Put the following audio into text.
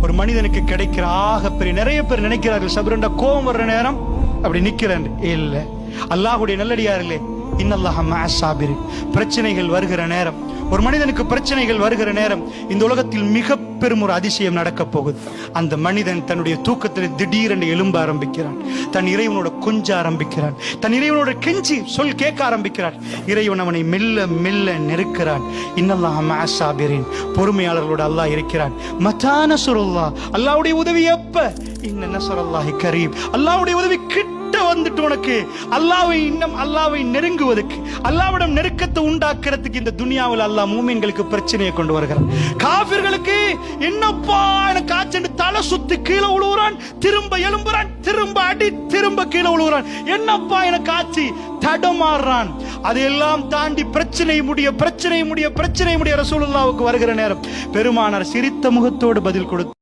ஒரு மனிதனுக்கு கிடைக்கிற ஆகப்பெரிய, நிறைய பேர் நினைக்கிறார்கள் சபருண்டா கோபம் வர்ற நேரம் அப்படி நிக்கிறேன். இல்ல, அல்லாஹ்வுடைய நல்லடியார்களே, இன்னல்லாஹ மஅஸ் ஸாபிரின். பிரச்சனைகள் வருகிற நேரம், ஒரு மனிதனுக்கு பிரச்சனைகள் வருகிற நேரம் இந்த உலகத்தில் மிக பெரும் ஒரு அதிசயம் நடக்க போகுது. அந்த மனிதன் தன்னுடைய தூக்கத்தில் திடீரென்று எழும்ப ஆரம்பிக்கிறான், தன் இறைவனோட கொஞ்ச ஆரம்பிக்கிறான், தன் இறைவனோட கெஞ்சி சொல் கேட்க ஆரம்பிக்கிறான். இறைவன் அவனை மெல்ல மெல்ல நெருக்கிறான். இன்னல்லாஹ மஅஸ் ஸாபிரின். பொறுமையாளர்களோட அல்லாஹ் இருக்கிறான். மதா நஸ்ருல்லாஹ். அல்லாஹ்வுடைய உதவி எப்ப? இன்ன நஸ்ருல்லாஹி கரீம். அல்லாஹ்வுடைய உதவி கிட்ட வந்துட்டு உனக்கு அல்லாஹ்வை நெருங்குவதற்கு, அல்லாஹ்விடம் நெருக்கத்தை உண்டாக்குறதுக்கு இந்த துனியாவில் அல்லாஹ் மூமின்களுக்கு பிரச்சனையை கொண்டு வருகிறான். காஃபிர்களுக்கு என்னப்பா எனக்கு காய்ச்சல் தலை சுத்தி கீழே விழுகிறான், திரும்ப எழும்புறான், திரும்ப அடி, திரும்ப கீழே விழுகிறான். என்னப்பா எனக்கு ஆச்சு, தடமாறுறான். அதையெல்லாம் தாண்டி பிரச்சனை முடிய ரசூலுல்லாஹ்வுக்கு வருகிற நேரம் பெருமானார் சிரித்த முகத்தோடு பதில் கொடுத்து